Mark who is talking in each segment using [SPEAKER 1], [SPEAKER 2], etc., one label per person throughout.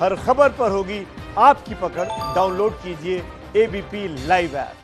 [SPEAKER 1] हर खबर पर होगी आपकी पकड़। डाउनलोड कीजिए ABP live app.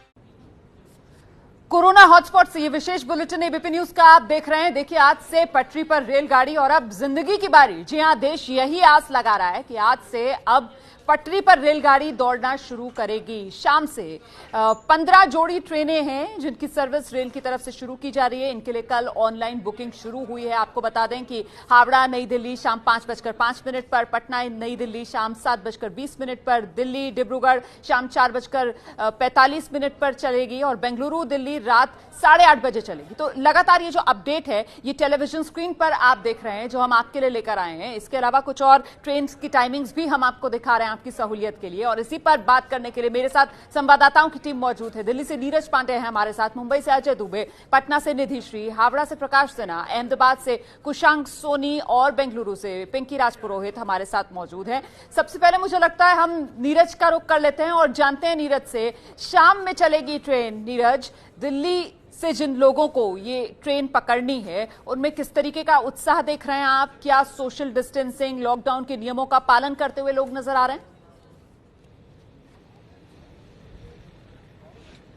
[SPEAKER 2] Corona hotspot से ये विशेष बुलेटिन एबीपी न्यूज का आप देख रहे हैं। देखिए, आज से पटरी पर रेलगाड़ी और अब जिंदगी की बारी। जी हां, देश यही आस लगा रहा है कि आज से अब पटरी पर रेलगाड़ी दौड़ना शुरू करेगी। शाम से 15 जोड़ी ट्रेनें हैं जिनकी सर्विस रेल की तरफ से शुरू की जा रही है। इनके लिए कल ऑनलाइन बुकिंग शुरू हुई है। आपको बता दें कि हावड़ा नई दिल्ली शाम 5:05 पर, पटना नई दिल्ली शाम 7:20 पर, दिल्ली डिब्रूगढ़ शाम 4:45 पर चलेगी और बेंगलुरु दिल्ली रात 8:30 बजे चलेगी। तो लगातार ये जो अपडेट है ये टेलीविजन स्क्रीन पर आप देख रहे हैं, जो हम आपके लिए लेकर आए हैं। इसके अलावा कुछ और ट्रेन की टाइमिंग्स भी हम आपको दिखा रहे हैं आपकी सहूलियत के लिए। और इसी पर बात करने के लिए मेरे साथ संवाददाताओं की टीम मौजूद है। दिल्ली से नीरज पांडे हैं हमारे साथ, मुंबई से अजय दुबे, पटना से निधि श्री, हावड़ा से प्रकाश सिन्हा, अहमदाबाद से कुशांक सोनी और बेंगलुरु से पिंकी राजपुरोहित हमारे साथ मौजूद हैं। सबसे पहले मुझे लगता है हम नीरज का रुख कर लेते हैं और जानते हैं नीरज से, शाम में चलेगी ट्रेन। नीरज, दिल्ली से जिन लोगों को ये ट्रेन पकड़नी है उनमें किस तरीके का उत्साह देख रहे हैं आप? क्या सोशल डिस्टेंसिंग, लॉकडाउन के नियमों का पालन करते हुए लोग नजर आ रहे हैं?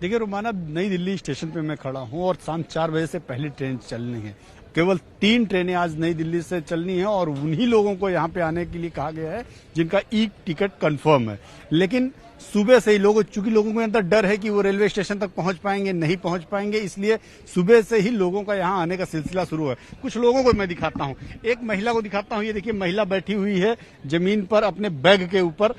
[SPEAKER 3] देखिए रोमाना, नई दिल्ली स्टेशन पे मैं खड़ा हूं और शाम 4 बजे से पहली ट्रेन चलनी है। केवल 3 ट्रेनें आज नई दिल्ली से चलनी है और उन्हीं लोगों को यहां पे आने के लिए कहा गया है जिनका ई टिकट कंफर्म है। लेकिन सुबह से ही चूंकि लोगों के अंदर डर है कि वो रेलवे स्टेशन तक पहुंच पाएंगे नहीं पहुंच पाएंगे, इसलिए सुबह से ही लोगों का यहां आने का सिलसिला शुरू है। कुछ लोगों को मैं दिखाता हूं, एक महिला को दिखाता हूं। ये देखिए, महिला बैठी हुई है जमीन पर अपने बैग के ऊपर।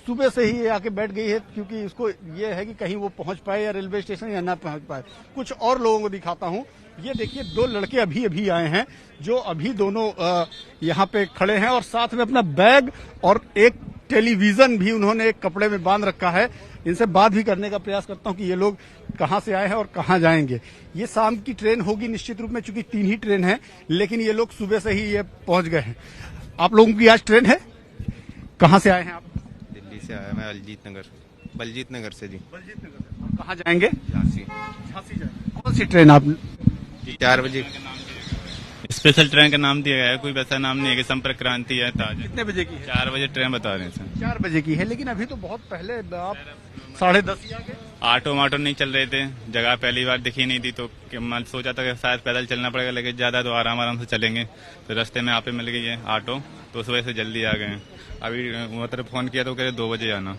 [SPEAKER 3] सुबह से ही आके बैठ गई है क्योंकि इसको ये है कि कहीं वो पहुंच पाए या रेलवे स्टेशन या ना पहुंच पाए। कुछ और लोगों को दिखाता हूं। ये देखिए, 2 लड़के अभी आए हैं जो अभी दोनों यहाँ पे खड़े हैं और साथ में अपना बैग और एक टेलीविजन भी उन्होंने एक कपड़े में बांध रखा है। इनसे बात भी करने का प्रयास करता हूं कि ये लोग कहां से आए हैं और कहां जाएंगे। ये शाम की ट्रेन होगी निश्चित रूप में, चूंकि 3 ही ट्रेन है, लेकिन ये लोग सुबह से ही ये पहुंच गए हैं। आप लोगों की आज ट्रेन है? कहां से आए हैं आप?
[SPEAKER 4] दिल्ली से आया मैं, बलजीत नगर से जी।
[SPEAKER 3] बलजीत नगर से। आप कहाँ जाएंगे?
[SPEAKER 4] झांसी
[SPEAKER 3] जाएंगे। कौन सी ट्रेन आप?
[SPEAKER 4] 4 बजे।
[SPEAKER 5] स्पेशल ट्रेन का नाम दिया गया है, कोई वैसा नाम नहीं है कि संपर्क क्रांति है ताज।
[SPEAKER 3] कितने बजे की है?
[SPEAKER 5] 4 बजे ट्रेन बता रहे हैं।
[SPEAKER 3] 4 बजे की है, लेकिन अभी तो बहुत पहले आप 10:30 ही आ गए।
[SPEAKER 5] ऑटो नहीं चल रहे थे, जगह पहली बार दिखी नहीं थी तो मैं सोचा था कि शायद पैदल चलना पड़ेगा, लेकिन ज्यादा तो आराम से चलेंगे। तो रास्ते में यहाँ पे मिल गई है ऑटो, तो उस वजह से जल्दी आ गए। अभी मतलब फोन किया तो कह रहे 2 बजे आना।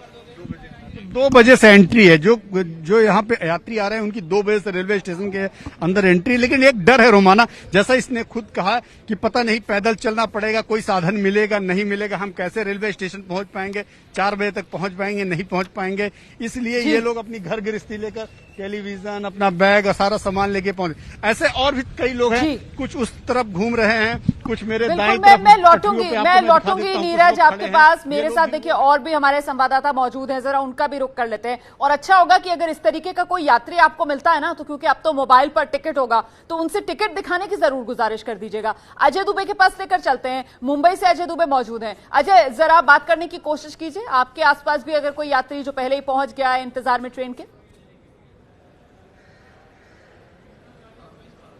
[SPEAKER 3] 2 बजे से एंट्री है। जो यहाँ पे यात्री आ रहे हैं उनकी 2 बजे से रेलवे स्टेशन के अंदर एंट्री। लेकिन एक डर है रोमाना, जैसा इसने खुद कहा कि पता नहीं पैदल चलना पड़ेगा, कोई साधन मिलेगा नहीं मिलेगा, हम कैसे रेलवे स्टेशन पहुंच पाएंगे, 4 बजे तक पहुंच पाएंगे नहीं पहुंच पाएंगे। इसलिए ये लोग अपनी घर गृहस्थी लेकर टेलीविजन, अपना बैग और सारा सामान लेके पहुंचे। ऐसे और भी कई लोग हैं, कुछ उस तरफ घूम रहे हैं, कुछ मेरे दाएं तरफ।
[SPEAKER 2] मैं लौटूंगी नीरज आपके पास। मेरे साथ देखिए और भी हमारे संवाददाता मौजूद हैं, जरा उनका भी रुख कर लेते हैं। और अच्छा होगा कि अगर इस तरीके का कोई यात्री आपको मिलता है ना, तो क्योंकि अब तो मोबाइल पर टिकट होगा, तो उनसे टिकट दिखाने की जरूर गुजारिश कर दीजिएगा। अजय दुबे के पास लेकर चलते हैं, मुंबई से अजय दुबे मौजूद हैं। अजय, जरा बात करने की कोशिश कीजिए, आपके आसपास भी अगर कोई यात्री जो पहले ही पहुंच गया है इंतजार में ट्रेन के।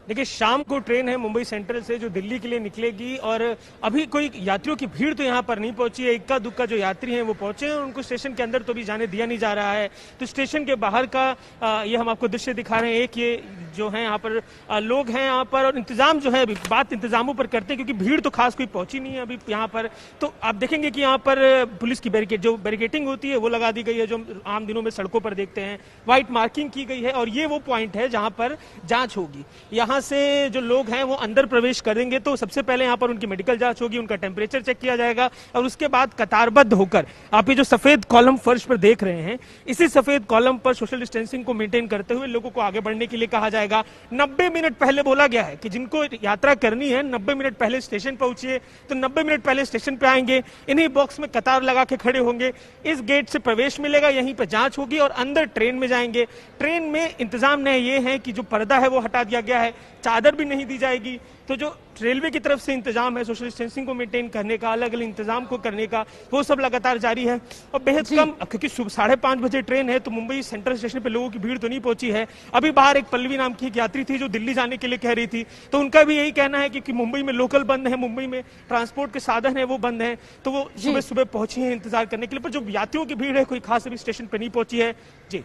[SPEAKER 6] देखिए, शाम को ट्रेन है मुंबई सेंट्रल से जो दिल्ली के लिए निकलेगी और अभी कोई यात्रियों की भीड़ तो यहाँ पर नहीं पहुंची है। इक्का दुक्का जो यात्री हैं वो पहुंचे हैं, उनको स्टेशन के अंदर तो भी जाने दिया नहीं जा रहा है। तो स्टेशन के बाहर का ये हम आपको दृश्य दिखा रहे हैं। एक ये जो है यहाँ पर लोग हैं यहाँ पर, और इंतजाम जो है बात इंतजामों पर करते हैं क्योंकि भीड़ तो खास कोई पहुंची नहीं है अभी यहाँ पर। तो आप देखेंगे कि यहाँ पर पुलिस की बैरिकेटिंग होती है वो लगा दी गई है, जो आम दिनों में सड़कों पर देखते हैं। व्हाइट मार्किंग की गई है और ये वो पॉइंट है जहां पर जांच होगी। यहाँ से जो लोग हैं वो अंदर प्रवेश करेंगे तो सबसे पहले यहाँ पर उनकी मेडिकल जांच होगी, उनका टेम्परेचर चेक किया जाएगा और उसके बाद कतारबद्ध होकर आप ये जो सफेद कॉलम फर्श पर देख रहे हैं, इसी सफेद कॉलम पर सोशल डिस्टेंसिंग को मेंटेन करते हुए लोगों को आगे बढ़ने के लिए कहा जाएगा। 90 मिनट पहले बोला गया है कि जिनको यात्रा करनी है 90 मिनट पहले स्टेशन पहुंचिए, तो 90 मिनट पहले स्टेशन पे आएंगे, इन्हीं बॉक्स में कतार लगा के खड़े होंगे, इस गेट से प्रवेश मिलेगा, यहीं पर जांच होगी और अंदर ट्रेन में जाएंगे। ट्रेन में इंतजाम नए ये है कि जो पर्दा है वो हटा दिया गया है, चादर भी नहीं दी जाएगी। तो जो रेलवे की तरफ से इंतजाम है सोशल डिस्टेंसिंग को मेंटेन करने का, अलग अलग इंतजाम को करने का, वो सब लगातार जारी है। और बेहद कम, क्योंकि सुबह 5:30 बजे ट्रेन है तो मुंबई सेंट्रल स्टेशन पे लोगों की भीड़ तो नहीं पहुंची है। अभी बाहर एक पल्लवी नाम की एक यात्री थी जो दिल्ली जाने के लिए कह रही थी, तो उनका भी यही कहना है कि मुंबई में लोकल बंद है, मुंबई में ट्रांसपोर्ट के साधन है वो बंद है, तो वो सुबह सुबह पहुंची है इंतजार करने के लिए। पर जो यात्रियों की भीड़ है कोई खास अभी स्टेशन पे नहीं पहुंची है। जी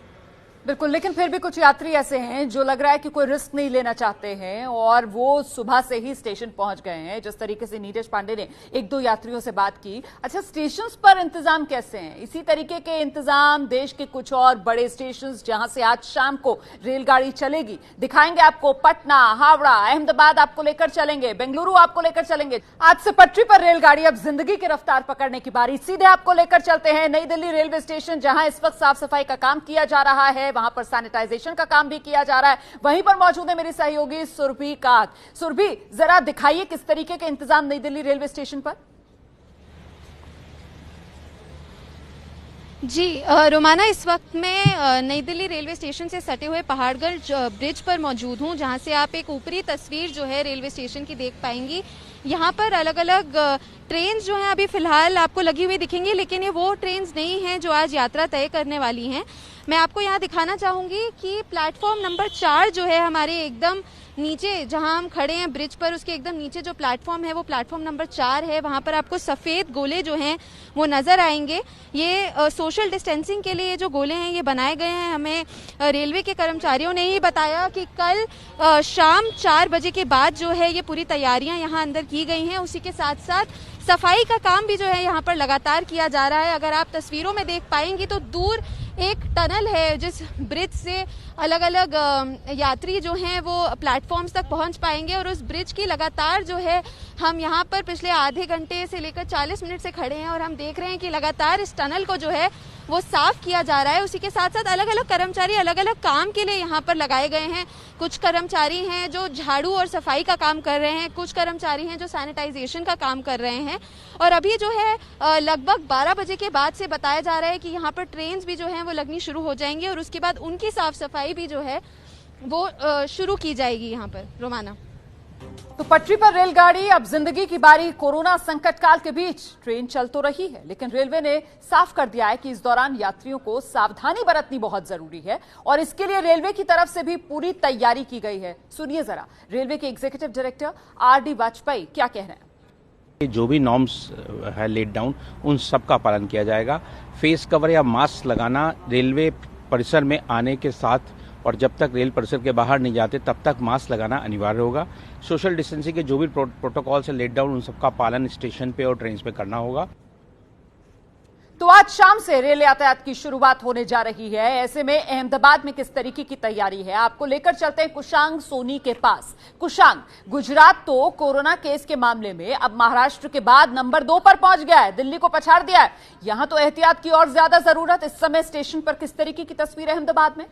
[SPEAKER 2] बिल्कुल, लेकिन फिर भी कुछ यात्री ऐसे हैं जो लग रहा है कि कोई रिस्क नहीं लेना चाहते हैं और वो सुबह से ही स्टेशन पहुंच गए हैं। जिस तरीके से नीरज पांडे ने एक दो यात्रियों से बात की। अच्छा, स्टेशंस पर इंतजाम कैसे हैं? इसी तरीके के इंतजाम देश के कुछ और बड़े स्टेशंस जहां से आज शाम को रेलगाड़ी चलेगी दिखाएंगे आपको। पटना, हावड़ा, अहमदाबाद आपको लेकर चलेंगे, बेंगलुरु आपको लेकर चलेंगे। आज से पटरी पर रेलगाड़ी अब जिंदगी की रफ्तार पकड़ने की बारी। सीधे आपको लेकर चलते हैं नई दिल्ली रेलवे स्टेशन, जहां इस वक्त साफ सफाई का काम किया जा रहा है, वहां पर सैनिटाइजेशन का काम भी किया जा रहा है। वहीं पर मौजूद है मेरी सहयोगी सुरभि कात। सुरभि, जरा दिखाइए किस तरीके के इंतजाम नई दिल्ली रेलवे स्टेशन पर।
[SPEAKER 7] जी रोमाना, इस वक्त मैं नई दिल्ली रेलवे स्टेशन से सटे हुए पहाड़गंज ब्रिज पर मौजूद हूं, जहां से आप एक ऊपरी तस्वीर जो है रेलवे स्टेशन की देख पाएंगी। यहाँ पर अलग अलग ट्रेन जो हैं अभी फिलहाल आपको लगी हुई दिखेंगी, लेकिन ये वो ट्रेन नहीं हैं जो आज यात्रा तय करने वाली हैं। मैं आपको यहाँ दिखाना चाहूंगी कि प्लेटफॉर्म नंबर 4 जो है हमारे एकदम नीचे, जहां हम खड़े हैं ब्रिज पर, उसके एकदम नीचे जो प्लेटफॉर्म है वो प्लेटफॉर्म नंबर 4 है। वहां पर आपको सफेद गोले जो हैं वो नजर आएंगे। ये सोशल डिस्टेंसिंग के लिए ये जो गोले हैं ये बनाए गए हैं। हमें रेलवे के कर्मचारियों ने ही बताया कि कल शाम 4 बजे के बाद जो है ये पूरी तैयारियां यहाँ अंदर की गई हैं। उसी के साथ साथ सफाई का काम भी जो है यहाँ पर लगातार किया जा रहा है। अगर आप तस्वीरों में देख पाएंगी तो दूर एक टनल है जिस ब्रिज से अलग अलग यात्री जो हैं वो प्लेटफॉर्म्स तक पहुंच पाएंगे, और उस ब्रिज की लगातार जो है हम यहाँ पर पिछले आधे घंटे से लेकर 40 मिनट से खड़े हैं और हम देख रहे हैं कि लगातार इस टनल को जो है वो साफ किया जा रहा है। उसी के साथ साथ अलग अलग कर्मचारी अलग अलग काम के लिए यहाँ पर लगाए गए हैं। कुछ कर्मचारी हैं जो झाड़ू और सफाई का काम कर रहे हैं, कुछ कर्मचारी हैं जो सैनिटाइजेशन का काम कर रहे हैं। और अभी जो है लगभग 12 बजे के बाद से बताया जा रहा है कि यहाँ पर ट्रेन भी जो है वो लगनी शुरू हो जाएंगी और उसके बाद उनकी साफ सफाई भी जो है वो शुरू की जाएगी यहाँ पर। रोमाना,
[SPEAKER 2] तो पटरी पर रेलगाड़ी अब जिंदगी की बारी। कोरोना संकट काल के बीच ट्रेन चल तो रही है, लेकिन रेलवे ने साफ कर दिया है कि इस दौरान यात्रियों को सावधानी बरतनी बहुत जरूरी है और इसके लिए रेलवे की तरफ से भी पूरी तैयारी की गई है। सुनिए जरा रेलवे के एग्जीक्यूटिव डायरेक्टर आर.डी. वाजपेयी क्या कह रहे हैं।
[SPEAKER 8] जो भी नॉर्म्स है लेट डाउन, उन सब का पालन किया जाएगा। फेस कवर या मास्क लगाना रेलवे परिसर में आने के साथ और जब तक रेल परिसर के बाहर नहीं जाते तब तक मास्क लगाना अनिवार्य होगा। सोशल डिस्टेंसिंग के जो भी प्रोटोकॉल से लेट डाउन, उन सबका पालन स्टेशन पे और ट्रेन पे करना होगा।
[SPEAKER 2] तो आज शाम से रेल यातायात की शुरुआत होने जा रही है। ऐसे में अहमदाबाद में किस तरीके की तैयारी है आपको लेकर चलते हैं कुशांग सोनी के पास। कुशांग, गुजरात तो कोरोना केस के मामले में अब महाराष्ट्र के बाद नंबर 2 पर पहुंच गया है, दिल्ली को पछाड़ दिया है। यहां तो एहतियात की और ज्यादा जरूरत। इस समय स्टेशन पर किस तरीके की तस्वीर है अहमदाबाद में?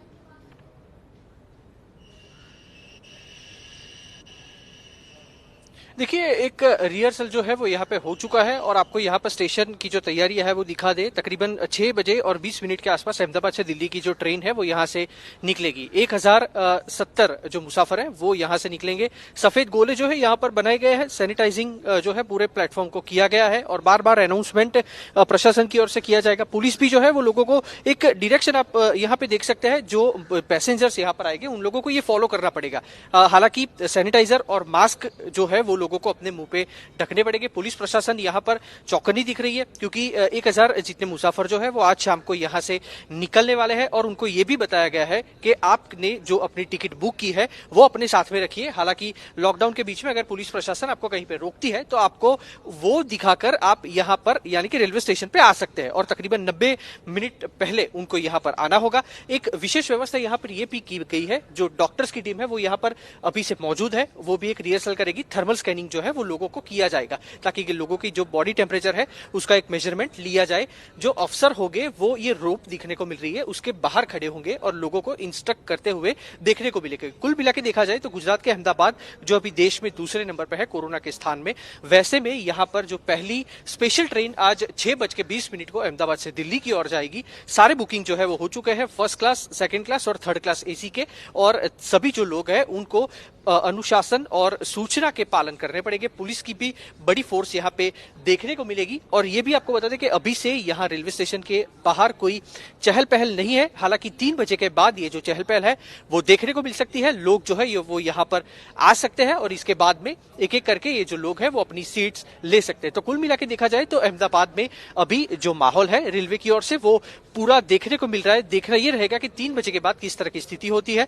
[SPEAKER 9] देखिए, एक रिहर्सल जो है वो यहाँ पे हो चुका है और आपको यहाँ पर स्टेशन की जो तैयारी है वो दिखा दे। तकरीबन 6 बजे और 20 मिनट के आसपास अहमदाबाद से दिल्ली की जो ट्रेन है वो यहाँ से निकलेगी। 1070 जो मुसाफिर हैं वो यहाँ से निकलेंगे। सफेद गोले जो है यहाँ पर बनाए गए हैं, सैनिटाइजिंग जो है पूरे प्लेटफॉर्म को किया गया है और बार बार अनाउंसमेंट प्रशासन की ओर से किया जाएगा। पुलिस भी जो है वो लोगों को एक डायरेक्शन आप यहाँ पे देख सकते हैं, जो पैसेंजर्स यहाँ पर आएंगे उन लोगों को ये फॉलो करना पड़ेगा। हालांकि सैनिटाइजर और मास्क जो है वो लोगों को अपने मुंह पे ढकने पड़ेंगे। पुलिस प्रशासन यहाँ पर चौकन्नी दिख रही है क्योंकि 1000 जितने मुसाफिर जो है वो आज शाम को यहाँ से निकलने वाले हैं और उनको ये भी बताया गया है कि आपने जो अपनी टिकट बुक की है वो अपने साथ में रखिए। हालांकि लॉकडाउन के बीच में अगर पुलिस प्रशासन आपको कहीं पे रोकती है तो आपको वो दिखाकर आप यहाँ पर यानी कि रेलवे स्टेशन पे आ सकते हैं और तकरीबन 90 मिनट पहले उनको यहाँ पर आना होगा। एक विशेष व्यवस्था यहाँ पर यह भी की गई है, जो डॉक्टर्स की टीम है वो यहाँ पर अभी से मौजूद है, वो भी एक रिहर्सल करेगी। थर्मल स्कैनिंग जो है वो लोगों को किया जाएगा, ताकि लोगों की जो बॉडी टेम्परेचर है उसका एक मेजरमेंट लिया जाए। जो अफसर होंगे वो ये रोप दिखने को मिल रही है उसके बाहर खड़े होंगे और लोगों को इंस्ट्रक्ट करते हुए देखने को मिलेगा। कुल मिला के देखा जाए तो गुजरात के अहमदाबाद जो अभी देश में दूसरे नंबर पर है कोरोना के स्थान में, वैसे में यहाँ पर जो पहली स्पेशल ट्रेन आज 6:20 को अहमदाबाद से दिल्ली की ओर जाएगी। सारे बुकिंग जो है वो हो चुके हैं, फर्स्ट क्लास, सेकंड क्लास और थर्ड क्लास एसी के, और सभी जो लोग हैं उनको अनुशासन और सूचना के पालन करने पड़ेंगे। पुलिस की भी बड़ी फोर्स यहाँ पे देखने को मिलेगी। और ये भी आपको बता दें कि अभी से यहाँ रेलवे स्टेशन के बाहर कोई चहल पहल नहीं है। हालांकि 3 बजे के बाद ये जो चहल पहल है वो देखने को मिल सकती है। लोग जो है वो यहाँ पर आ सकते हैं और इसके बाद में एक एक करके ये जो लोग हैं वो अपनी सीट्स ले सकते हैं। तो कुल मिला के देखा जाए तो अहमदाबाद में अभी जो माहौल है रेलवे की ओर से वो पूरा देखने को मिल रहा है। देखना ये रहेगा कि 3 बजे के बाद किस तरह की स्थिति होती है।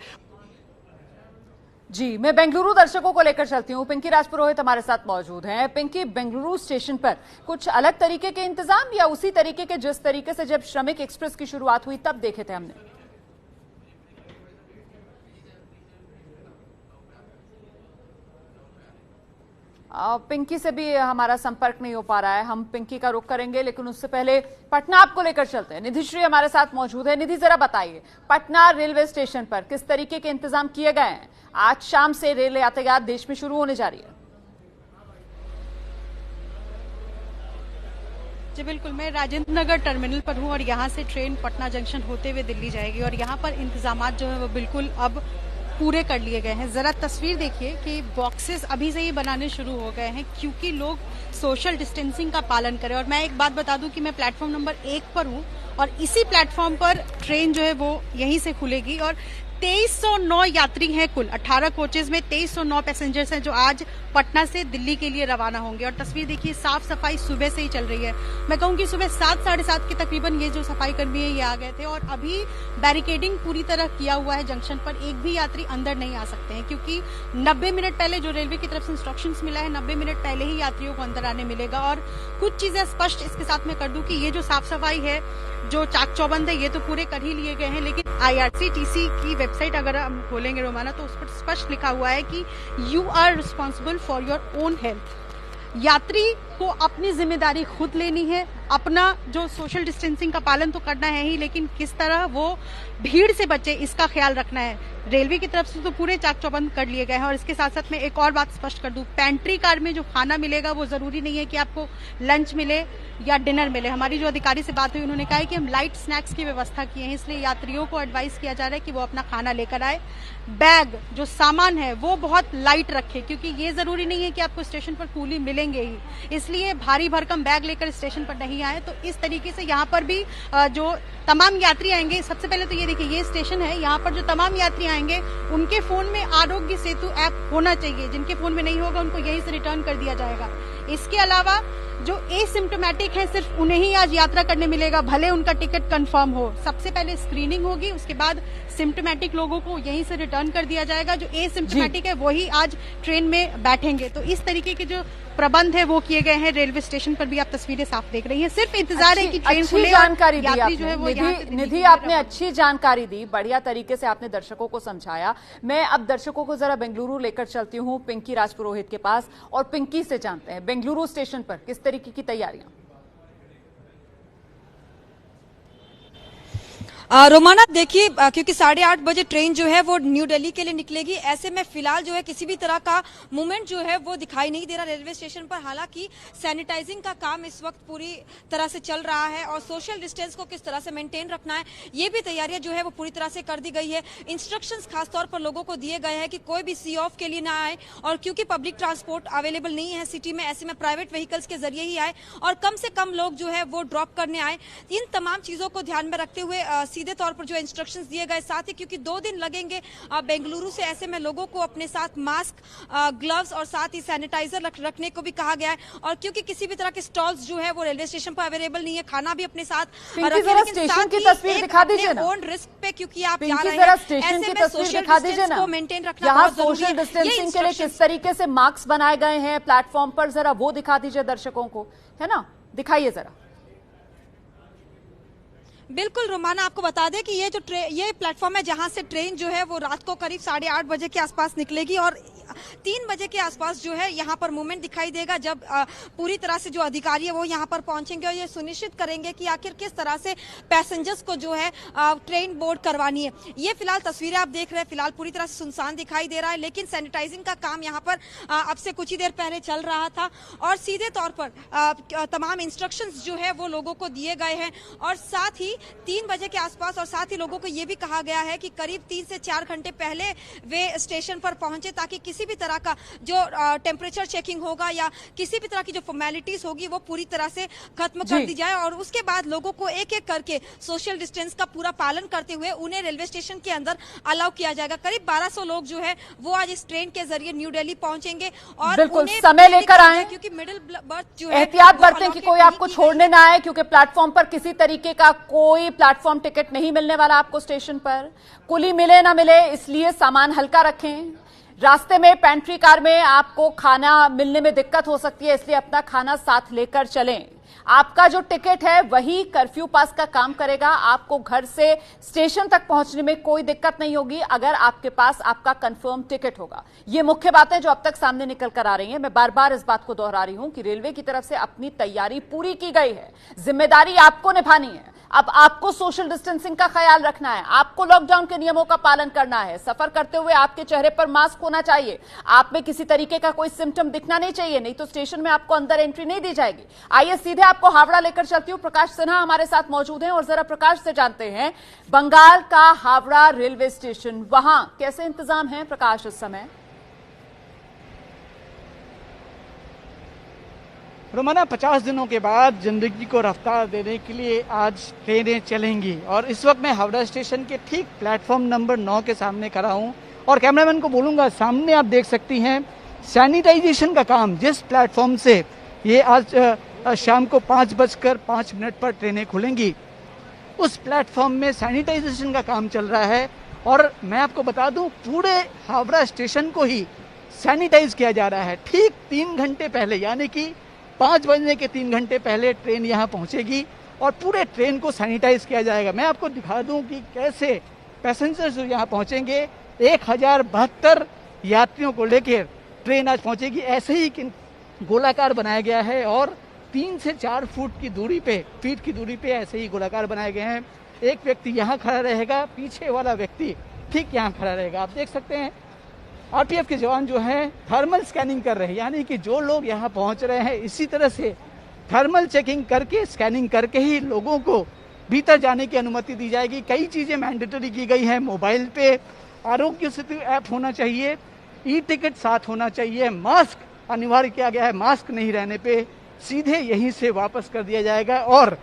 [SPEAKER 2] जी, मैं बेंगलुरु दर्शकों को लेकर चलती हूँ। पिंकी राजपुरोहित हमारे साथ मौजूद हैं। पिंकी, बेंगलुरु स्टेशन पर कुछ अलग तरीके के इंतजाम या उसी तरीके के जिस तरीके से जब श्रमिक एक्सप्रेस की शुरुआत हुई तब देखे थे हमने? पिंकी से भी हमारा संपर्क नहीं हो पा रहा है। हम पिंकी का रुख करेंगे, लेकिन उससे पहले पटना आपको लेकर चलते हैं। निधिश्री हमारे साथ मौजूद है। निधि, जरा बताइए, पटना रेलवे स्टेशन पर किस तरीके के इंतजाम किए गए हैं? आज शाम से रेल यातायात देश में शुरू होने जा रही है।
[SPEAKER 10] जी बिल्कुल, मैं राजेंद्र नगर टर्मिनल पर हूं और यहां से ट्रेन पटना जंक्शन होते हुए दिल्ली जाएगी और यहां पर इंतजामात जो है वो बिल्कुल अब पूरे कर लिए गए हैं। जरा तस्वीर देखिए कि बॉक्सेस अभी से ही बनाने शुरू हो गए हैं क्योंकि लोग सोशल डिस्टेंसिंग का पालन करें। और मैं एक बात बता दूं कि मैं प्लेटफॉर्म नंबर 1 पर हूं और इसी प्लेटफॉर्म पर ट्रेन जो है वो यहीं से खुलेगी और 2309 यात्री हैं कुल। 18 कोचेज में 2309 पैसेंजर्स हैं जो आज पटना से दिल्ली के लिए रवाना होंगे। और तस्वीर देखिए, साफ सफाई सुबह से ही चल रही है। मैं कहूंगी सुबह 7 साढ़े 7 के तकरीबन ये जो सफाई कर्मी है ये आ गए थे और अभी बैरिकेडिंग पूरी तरह किया हुआ है जंक्शन पर। एक भी यात्री अंदर नहीं आ सकते हैं क्योंकि 90 मिनट पहले जो रेलवे की तरफ से इंस्ट्रक्शंस मिला है, 90 मिनट पहले ही यात्रियों को अंदर आने मिलेगा। और कुछ चीजें स्पष्ट इसके साथ में कर दूं कि ये जो साफ सफाई है, जो चाक चौबंद है, ये तो पूरे कर ही लिए गए हैं, लेकिन IRCTC की वेबसाइट अगर हम खोलेंगे रोमाना तो उस पर स्पष्ट लिखा हुआ है कि you are responsible for your own health. यात्री को अपनी जिम्मेदारी खुद लेनी है, अपना जो सोशल डिस्टेंसिंग का पालन तो करना है ही, लेकिन किस तरह वो भीड़ से बचे इसका ख्याल रखना है। रेलवे की तरफ से तो पूरे चाक चौबंद कर लिए गए हैं। और इसके साथ साथ मैं एक और बात स्पष्ट कर दूं, पेंट्री कार में जो खाना मिलेगा वो जरूरी नहीं है कि आपको लंच मिले या डिनर मिले। हमारी जो अधिकारी से बात हुई उन्होंने कहा है कि हम लाइट स्नैक्स की व्यवस्था की है, इसलिए यात्रियों को एडवाइस किया जा रहा है कि वो अपना खाना लेकर आए। बैग जो सामान है वो बहुत लाइट रखे क्योंकि ये जरूरी नहीं है कि आपको स्टेशन पर कूली मिलेंगे ही, इसलिए भारी भरकम बैग लेकर स्टेशन पर नहीं आए। तो इस तरीके से यहाँ पर भी जो तमाम यात्री आएंगे, सबसे पहले तो ये देखिए ये स्टेशन है, यहाँ पर जो तमाम यात्री आएंगे उनके फोन में आरोग्य सेतु ऐप होना चाहिए। जिनके फोन में नहीं होगा उनको यहीं से रिटर्न कर दिया जाएगा। इसके अलावा जो एसिम्प्टोमेटिक है सिर्फ उन्हें ही आज यात्रा करने मिलेगा, भले उनका टिकट कंफर्म हो। सबसे पहले स्क्रीनिंग होगी, उसके बाद सिम्प्टोमेटिक लोगों को यहीं से रिटर्न कर दिया जाएगा। जो एसिम्प्टोमेटिक है वही आज ट्रेन में बैठेंगे। तो इस तरीके के जो प्रबंध है वो किए गए हैं। रेलवे स्टेशन पर भी आप तस्वीरें साफ देख रही हैं। सिर्फ इंतजार है कि ट्रेन खुले।
[SPEAKER 2] जानकारी दी
[SPEAKER 10] यात्री जो है वो
[SPEAKER 2] निधि, आपने अच्छी जानकारी दी, बढ़िया तरीके से आपने दर्शकों को समझाया। मैं अब दर्शकों को जरा बेंगलुरु लेकर चलती हूँ पिंकी राजपुरोहित के पास और पिंकी से जानते हैं बेंगलुरु स्टेशन पर किस तरीके की तैयारियां।
[SPEAKER 11] रोमाना देखिए, क्योंकि 8:30 बजे ट्रेन जो है वो न्यू दिल्ली के लिए निकलेगी, ऐसे में फिलहाल जो है किसी भी तरह का मूवमेंट जो है वो दिखाई नहीं दे रहा रेलवे स्टेशन पर। हालांकि सैनिटाइजिंग का काम इस वक्त पूरी तरह से चल रहा है और सोशल डिस्टेंस को किस तरह से मेंटेन रखना है ये भी तैयारियां जो है वो पूरी तरह से कर दी गई है। इंस्ट्रक्शंस खासतौर पर लोगों को दिए गए हैं कि कोई भी सी ऑफ के लिए ना आए और क्योंकि पब्लिक ट्रांसपोर्ट अवेलेबल नहीं है सिटी में, ऐसे में प्राइवेट व्हीकल्स के जरिए ही आए और कम से कम लोग जो है वो ड्रॉप करने आए। इन तमाम चीजों को ध्यान में रखते हुए सीधे तौर पर जो इंस्ट्रक्शंस दिए गए, साथ ही क्योंकि 2 दिन लगेंगे बेंगलुरु से, ऐसे में लोगों को अपने साथ मास्क, ग्लव्स और साथ ही सैनिटाइजर रखने को भी कहा गया है। और क्योंकि किसी भी तरह के स्टॉल्स जो है वो रेलवे स्टेशन पर अवेलेबल नहीं है, खाना भी अपने साथ
[SPEAKER 2] स्टेशन की तस्वीर दिखा दीजिए ना,
[SPEAKER 11] ओन रिस्क पे क्योंकि आप जा रहे
[SPEAKER 2] हैं, स्टेशन की तस्वीर दिखा दीजिए ना,
[SPEAKER 11] मेंटेन रखना
[SPEAKER 2] यहाँ सोशल डिस्टेंसिंग के लिए किस तरीके से मास्क बनाए गए हैं प्लेटफॉर्म पर, जरा वो दिखा दीजिए दर्शकों को, है ना, दिखाइए जरा।
[SPEAKER 11] बिल्कुल रोमाना, आपको बता दें कि ये प्लेटफॉर्म है जहां से ट्रेन जो है वो रात को करीब 8:30 बजे के आसपास निकलेगी और 3 बजे के आसपास जो है यहाँ पर मूवमेंट दिखाई देगा, जब पूरी तरह से जो अधिकारी है वो यहाँ पर पहुंचेंगे और ये सुनिश्चित करेंगे कि आखिर किस तरह से पैसेंजर्स को जो है ट्रेन बोर्ड करवानी है। ये फिलहाल तस्वीरें आप देख रहे हैं, फिलहाल पूरी तरह से सुनसान दिखाई दे रहा है, लेकिन सैनिटाइजिंग का काम यहाँ पर अब से कुछ ही देर पहले चल रहा था और सीधे तौर पर तमाम इंस्ट्रक्शंस जो है वो लोगों को दिए गए हैं और साथ ही 3 बजे के आसपास और साथ ही लोगों को ये भी कहा गया है कि करीब 3 से 4 घंटे पहले वे स्टेशन पर पहुंचे, ताकि किसी भी तरह का जो टेम्परेचर चेकिंग होगा या किसी भी तरह की जो फॉर्मेलिटीज होगी वो पूरी तरह से खत्म कर दी जाए और उसके बाद लोगों को एक एक करके सोशल डिस्टेंस का पूरा पालन करते हुए उन्हें रेलवे स्टेशन के अंदर अलाउ किया जाएगा। करीब 1200 लोग जो है वो आज इस ट्रेन के जरिए न्यू दिल्ली पहुंचेंगे और
[SPEAKER 2] बिल्कुल समय लेकर आए,
[SPEAKER 11] क्योंकि मिडिल बर्थ जो है
[SPEAKER 2] एहतियात बरतें कि कोई आपको छोड़ने ना आए, क्योंकि प्लेटफॉर्म पर किसी तरीके का कोई प्लेटफॉर्म टिकट नहीं मिलने वाला आपको स्टेशन पर। कुली मिले ना मिले इसलिए सामान हल्का रखें। रास्ते में पेंट्री कार में आपको खाना मिलने में दिक्कत हो सकती है, इसलिए अपना खाना साथ लेकर चलें। आपका जो टिकट है वही कर्फ्यू पास का काम करेगा, आपको घर से स्टेशन तक पहुंचने में कोई दिक्कत नहीं होगी अगर आपके पास आपका कंफर्म टिकट होगा। ये मुख्य बातें जो अब तक सामने निकल कर आ रही हैं। मैं बार बार इस बात को दोहरा रही हूं कि रेलवे की तरफ से अपनी तैयारी पूरी की गई है, जिम्मेदारी आपको निभानी है। अब आपको सोशल डिस्टेंसिंग का ख्याल रखना है, आपको लॉकडाउन के नियमों का पालन करना है। सफर करते हुए आपके चेहरे पर मास्क होना चाहिए, आप में किसी तरीके का कोई सिम्टम दिखना नहीं चाहिए, नहीं तो स्टेशन में आपको अंदर एंट्री नहीं दी जाएगी। आइए सीधे आपको हावड़ा लेकर चलती हूं। प्रकाश सिन्हा हमारे साथ मौजूद हैं और जरा प्रकाश से जानते हैं बंगाल का हावड़ा रेलवे स्टेशन, वहां कैसे इंतजाम है प्रकाश इस समय?
[SPEAKER 12] रोमाना 50 दिनों के बाद जिंदगी को रफ्तार देने के लिए आज ट्रेनें चलेंगी और इस वक्त मैं हावड़ा स्टेशन के ठीक प्लेटफॉर्म नंबर 9 के सामने खड़ा हूं और कैमरामैन को बोलूंगा, सामने आप देख सकती हैं सैनिटाइजेशन का काम जिस प्लेटफॉर्म से ये आज शाम को 5:05 पर ट्रेनें खुलेंगी, उस प्लेटफॉर्म में सैनिटाइजेशन का काम चल रहा है। और मैं आपको बता दूं, पूरे हावड़ा स्टेशन को ही सैनिटाइज किया जा रहा है। ठीक 3 घंटे पहले, यानी कि 5 बजने के 3 घंटे पहले ट्रेन यहाँ पहुँचेगी और पूरे ट्रेन को सैनिटाइज किया जाएगा। मैं आपको दिखा दूं कि कैसे पैसेंजर्स जो यहाँ पहुँचेंगे, 1072 यात्रियों को लेकर ट्रेन आज पहुँचेगी। ऐसे ही गोलाकार बनाया गया है और 3 से 4 फीट की दूरी पे ऐसे ही गोलाकार बनाए गए हैं। एक व्यक्ति यहाँ खड़ा रहेगा, पीछे वाला व्यक्ति ठीक यहाँ खड़ा रहेगा। आप देख सकते हैं आरपीएफ के जवान जो हैं थर्मल स्कैनिंग कर रहे हैं, यानी कि जो लोग यहाँ पहुँच रहे हैं इसी तरह से थर्मल चेकिंग करके, स्कैनिंग करके ही लोगों को भीतर जाने की अनुमति दी जाएगी। कई चीज़ें मैंडेटरी की गई हैं। मोबाइल पे आरोग्य सेतु ऐप होना चाहिए, ई टिकट साथ होना चाहिए, मास्क अनिवार्य किया गया है। मास्क नहीं रहने पे सीधे यहीं से वापस कर दिया जाएगा। और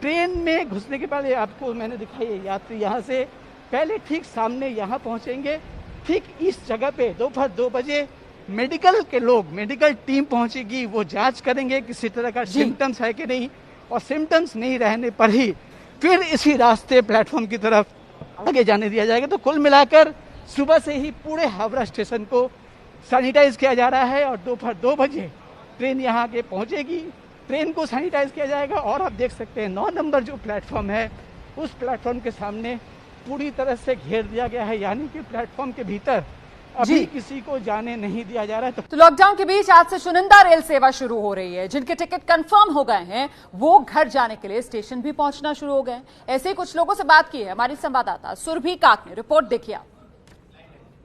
[SPEAKER 12] ट्रेन में घुसने के पहले आपको मैंने दिखाई है, यात्री यहाँ से पहले ठीक सामने यहाँ पहुँचेंगे। ठीक इस जगह पे दोपहर 2 बजे मेडिकल टीम पहुँचेगी, वो जांच करेंगे किसी तरह का सिम्टम्स है कि नहीं, और सिम्टम्स नहीं रहने पर ही फिर इसी रास्ते प्लेटफॉर्म की तरफ आगे जाने दिया जाएगा। तो कुल मिलाकर सुबह से ही पूरे हावड़ा स्टेशन को सैनिटाइज किया जा रहा है और दोपहर 2 बजे ट्रेन यहाँ आके पहुँचेगी, ट्रेन को सैनिटाइज किया जाएगा। और आप देख सकते हैं 9 नंबर जो प्लेटफॉर्म है, उस प्लेटफॉर्म के सामने पूरी तरह से घेर दिया गया है, यानी कि प्लेटफॉर्म के भीतर अभी किसी को जाने नहीं दिया जा रहा है।
[SPEAKER 2] तो लॉकडाउन के बीच आज से चुनिंदा रेल सेवा शुरू हो रही है। जिनके टिकट कंफर्म हो गए हैं वो घर जाने के लिए स्टेशन भी पहुंचना शुरू हो गए। ऐसे ही कुछ लोगों से बात की है हमारी संवाददाता सुरभि काक ने। रिपोर्ट देखिए।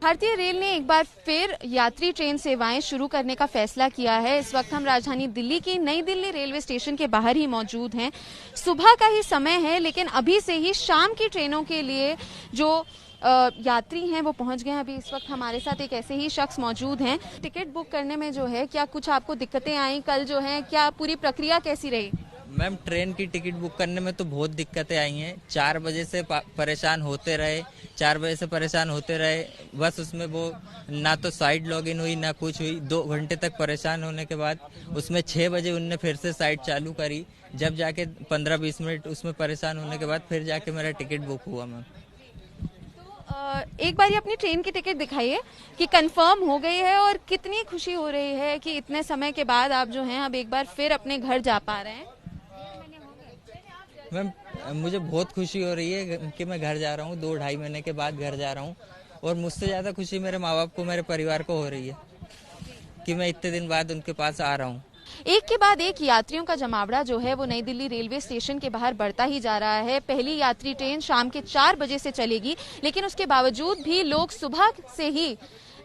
[SPEAKER 7] भारतीय रेल ने एक बार फिर यात्री ट्रेन सेवाएं शुरू करने का फैसला किया है। इस वक्त हम राजधानी दिल्ली की नई दिल्ली रेलवे स्टेशन के बाहर ही मौजूद हैं। सुबह का ही समय है, लेकिन अभी से ही शाम की ट्रेनों के लिए जो यात्री हैं वो पहुंच गए हैं। अभी इस वक्त हमारे साथ एक ऐसे ही शख्स मौजूद हैं। टिकट बुक करने में जो है क्या कुछ आपको दिक्कतें आई कल जो है, क्या पूरी प्रक्रिया कैसी रही?
[SPEAKER 13] मैम, ट्रेन की टिकट बुक करने में तो बहुत दिक्कतें आई हैं। 4 बजे से परेशान होते रहे, बस उसमें वो ना तो साइड लॉगिन हुई ना कुछ हुई। 2 घंटे तक परेशान होने के बाद उसमें 6 बजे उनने फिर से साइड चालू करी, जब जाके 15-20 मिनट उसमें परेशान होने के बाद फिर जाके मेरा टिकट बुक हुआ। मैम,
[SPEAKER 7] एक बार अपनी ट्रेन की टिकट दिखाइए कि कंफर्म हो गई है और कितनी खुशी हो रही है कि इतने समय के बाद आप जो हैं अब एक बार फिर अपने घर जा पा रहे हैं।
[SPEAKER 13] मैम, मुझे बहुत खुशी हो रही है कि मैं घर जा रहा हूँ। 2-2.5 महीने के बाद घर जा रहा हूँ और मुझसे ज़्यादा खुशी मेरे माँ बाप को, मेरे परिवार को हो रही है। कि मैं इतने दिन बाद उनके पास आ रहा हूँ।
[SPEAKER 7] एक के बाद एक यात्रियों का जमावड़ा जो है वो नई दिल्ली रेलवे स्टेशन के बाहर बढ़ता ही जा रहा है। पहली यात्री ट्रेन शाम के 4 बजे से चलेगी, लेकिन उसके बावजूद भी लोग सुबह से ही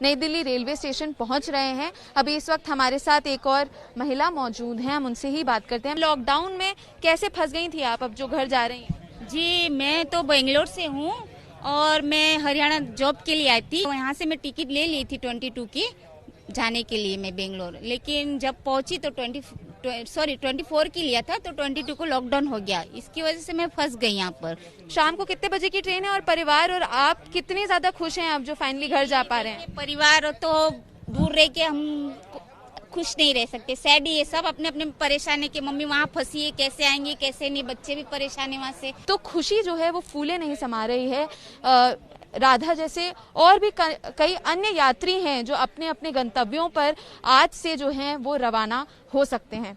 [SPEAKER 7] नई दिल्ली रेलवे स्टेशन पहुंच रहे हैं। अभी इस वक्त हमारे साथ एक और महिला मौजूद हैं, हम उनसे ही बात करते हैं। लॉकडाउन में कैसे फंस गई थी आप, अब जो घर जा रही हैं?
[SPEAKER 14] जी, मैं तो बेंगलोर से हूँ और मैं हरियाणा जॉब के लिए आई थी। यहाँ से मैं टिकट ले ली थी 22 की जाने के लिए मैं बेंगलोर, लेकिन जब पहुंची तो 24 की लिया था, तो 22 को लॉकडाउन हो गया। इसकी वजह से मैं फंस गई यहाँ पर।
[SPEAKER 7] शाम को कितने बजे की ट्रेन है और परिवार और आप कितने ज्यादा खुश हैं अब जो फाइनली घर जा पा रहे हैं?
[SPEAKER 14] परिवार तो दूर रह के हम खुश नहीं रह सकते, सैड ही है सब, अपने अपने परेशान है कि मम्मी वहाँ फंसी है, कैसे आएंगे कैसे नहीं, बच्चे भी परेशान है वहाँ से।
[SPEAKER 7] तो खुशी जो है वो फूले नहीं समा रही है। राधा जैसे और भी कई अन्य यात्री हैं जो अपने अपने गंतव्यों पर आज से जो हैं वो रवाना हो सकते हैं।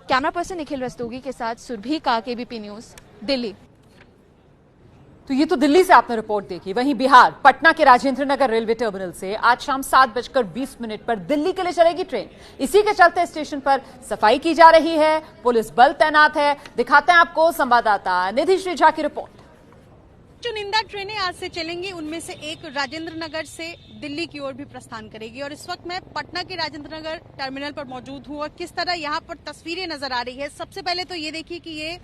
[SPEAKER 7] कैमरा पर्सन निखिल रस्तोगी के साथ सुरभि का, केबीपी न्यूज, दिल्ली।
[SPEAKER 2] तो ये तो दिल्ली से आपने रिपोर्ट देखी। वहीं बिहार पटना के राजेंद्र नगर रेलवे टर्मिनल से आज शाम 7:20 पर दिल्ली के लिए चलेगी ट्रेन। इसी के चलते स्टेशन पर सफाई की जा रही है, पुलिस बल तैनात है। दिखाते हैं आपको संवाददाता निधि श्री झा की रिपोर्ट।
[SPEAKER 10] चुनिंदा ट्रेनें आज से चलेंगी, उनमें से एक राजेंद्र नगर से दिल्ली की ओर भी प्रस्थान करेगी। और इस वक्त मैं पटना के राजेंद्र नगर टर्मिनल पर मौजूद हूँ और किस तरह यहाँ पर तस्वीरें नजर आ रही है। सबसे पहले तो ये देखिए कि ये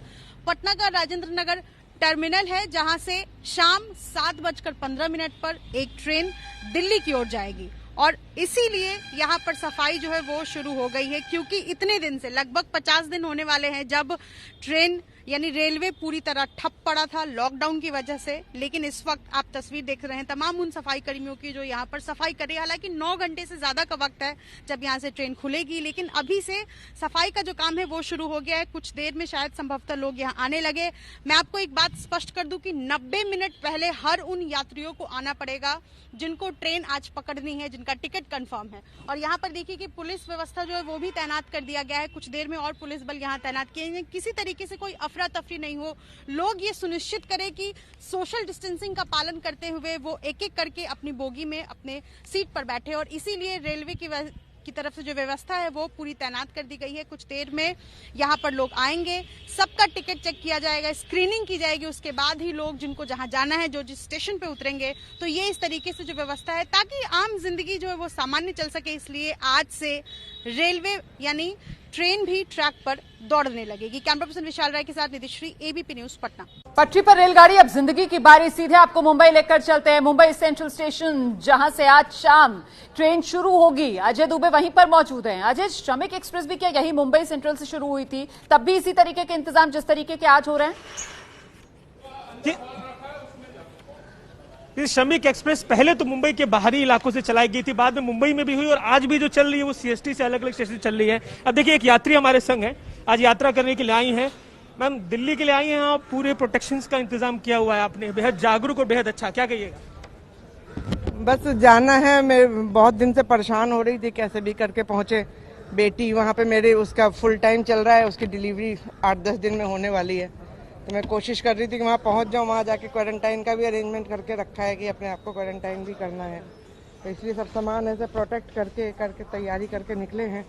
[SPEAKER 10] पटना का राजेंद्र नगर टर्मिनल है, जहां से शाम 7:15 पर एक ट्रेन दिल्ली की ओर जाएगी। और इसीलिए यहाँ पर सफाई जो है वो शुरू हो गई है, क्योंकि इतने दिन से लगभग 50 दिन होने वाले हैं जब ट्रेन यानी रेलवे पूरी तरह ठप पड़ा था लॉकडाउन की वजह से। लेकिन इस वक्त आप तस्वीर देख रहे हैं तमाम उन सफाई कर्मियों की जो यहाँ पर सफाई कर रही है। हालांकि 9 घंटे से ज्यादा का वक्त है जब यहाँ से ट्रेन खुलेगी, लेकिन अभी से सफाई का जो काम है वो शुरू हो गया है। कुछ देर में शायद संभवतः लोग यहाँ आने लगे। मैं आपको एक बात स्पष्ट कर दूं कि 90 मिनट पहले हर उन यात्रियों को आना पड़ेगा जिनको ट्रेन आज पकड़नी है, जिनका टिकट कंफर्म है। और यहाँ पर देखिए कि पुलिस व्यवस्था जो है वो भी तैनात कर दिया गया है। कुछ देर में और पुलिस बल यहाँ तैनात किए हैं। किसी तरीके से कोई अफरा तफरी नहीं हो, लोग ये सुनिश्चित करें कि सोशल डिस्टेंसिंग का पालन करते हुए वो एक एक करके अपनी बोगी में अपने सीट पर बैठे। और इसीलिए रेलवे की तरफ से जो व्यवस्था है वो पूरी तैनात कर दी गई है। कुछ देर में यहाँ पर लोग आएंगे, सबका टिकट चेक किया जाएगा, स्क्रीनिंग की जाएगी, उसके बाद ही लोग जिनको जहाँ जाना है जो जिस स्टेशन पे उतरेंगे। तो ये इस तरीके से जो व्यवस्था है ताकि आम जिंदगी जो है वो सामान्य चल सके, इसलिए आज से रेलवे यानी ट्रेन भी ट्रैक पर दौड़ने लगेगी। कैमरा पर्सन विशाल राय के साथ निधिश्री, एबीपी न्यूज पटना।
[SPEAKER 2] पटरी पर रेलगाड़ी, अब जिंदगी की बारी। सीधे आपको मुंबई लेकर चलते हैं। मुंबई सेंट्रल स्टेशन, जहां से आज शाम ट्रेन शुरू होगी। अजय दुबे वहीं पर मौजूद हैं। अजय, श्रमिक एक्सप्रेस भी क्या यही मुंबई सेंट्रल से शुरू हुई थी? तब भी इसी तरीके के इंतजाम जिस तरीके के आज हो रहे हैं?
[SPEAKER 6] श्रमिक एक्सप्रेस पहले तो मुंबई के बाहरी इलाकों से चलाई गई थी, बाद में मुंबई में भी हुई और आज भी जो चल रही है वो सीएसटी से अलग अलग स्टेशन चल रही है। अब देखिए, एक यात्री हमारे संग है, आज यात्रा करने के लिए आई हैं। मैम, दिल्ली के लिए आई हैं, आप पूरे प्रोटेक्शंस का इंतजाम किया हुआ है आपने, बेहद जागरूक और बेहद अच्छा, क्या कहिएगा?
[SPEAKER 15] बस जाना है। मैं बहुत दिन से परेशान हो रही थी, कैसे भी करके पहुंचे। बेटी वहाँ पे मेरे, उसका फुल टाइम चल रहा है, उसकी डिलीवरी 8-10 दिन में होने वाली है। तो मैं कोशिश कर रही थी कि वहाँ पहुँच जाऊँ, वहाँ जाके क्वारंटाइन का भी अरेंजमेंट करके रखा है कि अपने आप को क्वारंटाइन भी करना है। तो इसलिए सब सामान ऐसे प्रोटेक्ट करके तैयारी करके निकले हैं।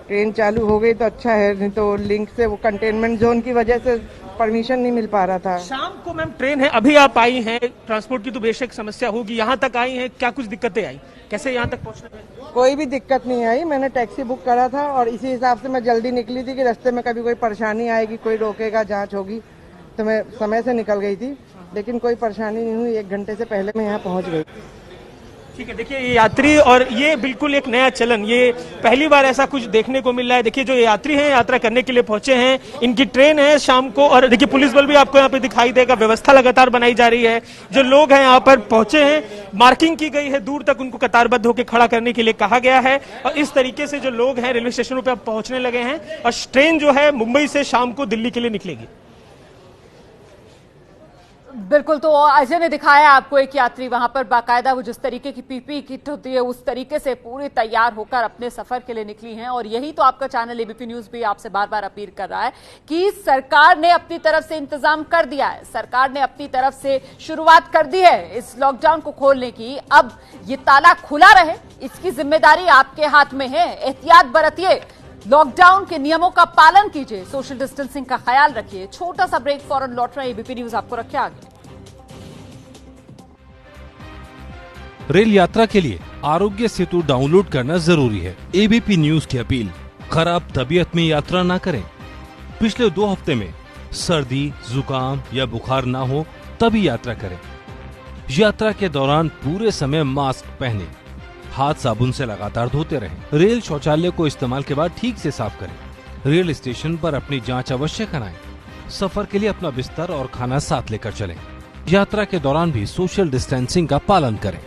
[SPEAKER 15] ट्रेन चालू हो गई तो अच्छा है, नहीं तो लिंक से वो कंटेनमेंट जोन की वजह से परमिशन नहीं मिल पा रहा था।
[SPEAKER 6] शाम को मैम ट्रेन है, अभी आप आई हैं, ट्रांसपोर्ट की तो बेशक समस्या होगी, यहाँ तक आई हैं, क्या कुछ दिक्कतें आई? कैसे यहाँ तक पहुँचने में?
[SPEAKER 15] कोई भी दिक्कत नहीं आई। मैंने टैक्सी बुक करा था और इसी हिसाब से मैं जल्दी निकली थी कि रास्ते में कभी कोई परेशानी आएगी, कोई रोकेगा, जांच होगी, तो मैं समय से निकल गई थी। लेकिन कोई परेशानी नहीं हुई, 1 घंटे से पहले मैं यहाँ पहुँच गई।
[SPEAKER 6] ठीक है, देखिए ये यात्री, और ये बिल्कुल एक नया चलन, ये पहली बार ऐसा कुछ देखने को मिल रहा है। देखिए जो यात्री हैं, यात्रा करने के लिए पहुंचे हैं, इनकी ट्रेन है शाम को, और देखिए पुलिस बल भी आपको यहाँ पे दिखाई देगा, व्यवस्था लगातार बनाई जा रही है। जो लोग हैं यहाँ पर पहुंचे हैं, मार्किंग की गई है, दूर तक उनको कतारबद्ध होकर खड़ा करने के लिए कहा गया है। और इस तरीके से जो लोग हैं रेलवे स्टेशनों पर अब पहुंचने लगे हैं, और ट्रेन जो है मुंबई से शाम को दिल्ली के लिए निकलेगी।
[SPEAKER 2] बिल्कुल, तो अजय ने दिखाया आपको एक यात्री वहां पर बाकायदा वो जिस तरीके की पीपी किट होती है उस तरीके से पूरी तैयार होकर अपने सफर के लिए निकली हैं। और यही तो आपका चैनल एबीपी न्यूज भी आपसे बार बार अपील कर रहा है कि सरकार ने अपनी तरफ से इंतजाम कर दिया है, सरकार ने अपनी तरफ से शुरुआत कर दी है इस लॉकडाउन को खोलने की। अब ये ताला खुला रहे इसकी जिम्मेदारी आपके हाथ में है। एहतियात बरतिए, लॉकडाउन के नियमों का पालन कीजिए, सोशल डिस्टेंसिंग का ख्याल रखिए। छोटा सा ब्रेक, फौरन लौट रहे हैं, एबीपी न्यूज आपको रखे आगे।
[SPEAKER 16] रेल यात्रा के लिए आरोग्य सेतु डाउनलोड करना जरूरी है। एबीपी न्यूज की अपील, खराब तबीयत में यात्रा ना करें। पिछले 2 हफ्ते में सर्दी, जुकाम या बुखार ना हो तभी यात्रा करें। यात्रा के दौरान पूरे समय मास्क पहने, हाथ साबुन से लगातार धोते रहें। रेल शौचालय को इस्तेमाल के बाद ठीक से साफ करें। रेल स्टेशन पर अपनी जांच अवश्य कराएं। सफर के लिए अपना बिस्तर और खाना साथ लेकर चलें। यात्रा के दौरान भी सोशल डिस्टेंसिंग का पालन करें।